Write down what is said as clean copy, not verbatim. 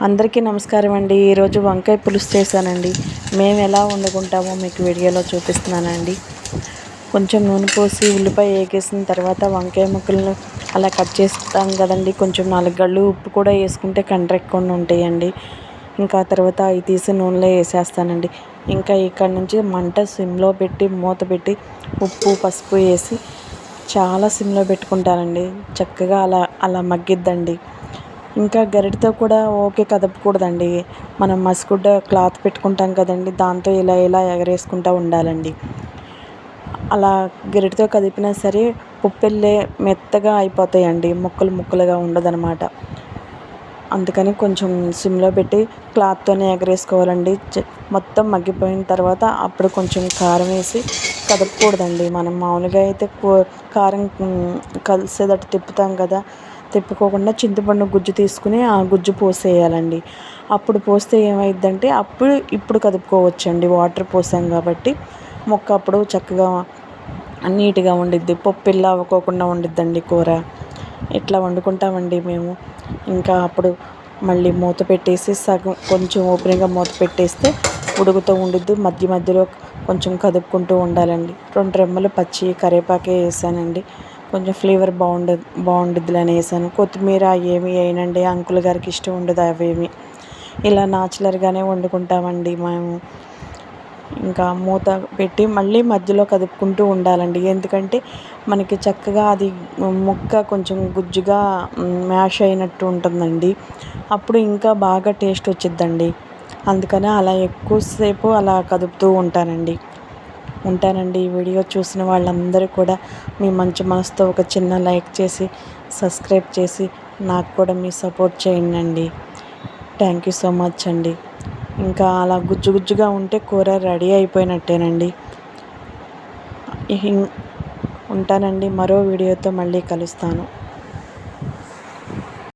అందరికీ నమస్కారం అండి. ఈరోజు వంకాయ పులుసు చేశానండి. మేము ఎలా వండుకుంటామో మీకు వీడియోలో చూపిస్తున్నానండి. కొంచెం నూనె పోసి ఉల్లిపాయ వేగేసిన తర్వాత వంకాయ ముక్కలను అలా కట్ చేస్తాం కదండి. కొంచెం 4 గళ్ళు ఉప్పు కూడా వేసుకుంటే కండ్రెక్కకుండా ఉంటాయండి. ఇంకా తర్వాత అవి తీసి నూనెలో వేసేస్తానండి. ఇంకా ఇక్కడ నుంచి మంట సిమ్లో పెట్టి మూత పెట్టి ఉప్పు పసుపు వేసి చాలా సిమ్లో పెట్టుకుంటానండి. చక్కగా అలా అలా మగ్గిద్దండి. ఇంకా గరిటెతో కూడా ఓకే కదపకూడదండి. మనం మసిగుడ్డ క్లాత్ పెట్టుకుంటాం కదండి, దాంతో ఇలా ఇలా ఎగరేసుకుంటూ ఉండాలండి. అలా గరిటెతో కదిపినా సరే పుప్పెళ్ళే మెత్తగా అయిపోతాయండి, ముక్కలు ముక్కలుగా ఉండదనమాట. అందుకని కొంచెం సిమ్లో పెట్టి క్లాత్తోనే ఎగరేసుకోవాలండి. మొత్తం మగ్గిపోయిన తర్వాత అప్పుడు కొంచెం కారం వేసి కదపకూడదండి. మనం మామూలుగా అయితే కారం కలిసేటట్టు తిప్పుతాం కదా, తిప్పుకోకుండా చింతపండు గుజ్జు తీసుకుని ఆ గుజ్జు పోసేయాలండి. అప్పుడు పోస్తే ఏమైద్దంటే ఇప్పుడు కదుపుకోవచ్చండి. వాటర్ పోసాం కాబట్టి ముక్క అప్పుడు చక్కగా నీట్గా ఉండిద్ది. పప్పిల్లా అవ్వకోకుండా ఉండిద్దండి కూర. ఇట్లా వండుకుంటామండి మేము. ఇంకా అప్పుడు మళ్ళీ మూత పెట్టేసి సగం కొంచెం ఓపెన్గా మూత పెట్టేస్తే ఉడుకుతూ ఉండిద్ది. మధ్య మధ్యలో కొంచెం కదుపుకుంటూ ఉండాలండి. 2 రెమ్మలు పచ్చి కరివేపాకే వేసానండి. కొంచెం ఫ్లేవర్ బాగుండిద్దిలని వేసాను. కొత్తిమీర ఏమి వేయనండి, అంకుల్ గారికి ఇష్టం ఉండదు అవేమి. ఇలా నాచులర్గానే వండుకుంటామండి మేము. ఇంకా మూత పెట్టి మళ్ళీ మధ్యలో కదుపుకుంటూ ఉండాలండి. ఎందుకంటే మనకి చక్కగా అది ముక్క కొంచెం గుజ్జుగా మ్యాష్ అయినట్టు ఉంటుందండి. అప్పుడు ఇంకా బాగా టేస్ట్ వచ్చిద్దండి. అందుకని అలా ఎక్కువసేపు అలా కదుపుతూ ఉంటానండి. ఈ వీడియో చూసిన వాళ్ళందరూ కూడా మీ మంచి మనసుతో ఒక చిన్న లైక్ చేసి సబ్స్క్రైబ్ చేసి నాకు కూడా మీ సపోర్ట్ చేయండి. థ్యాంక్ యూ సో మచ్ అండి. ఇంకా అలా గుజ్జు గుజ్జుగా ఉంటే కూర రెడీ అయిపోయినట్టేనండి. ఉంటానండి. మరో వీడియోతో మళ్ళీ కలుస్తాను.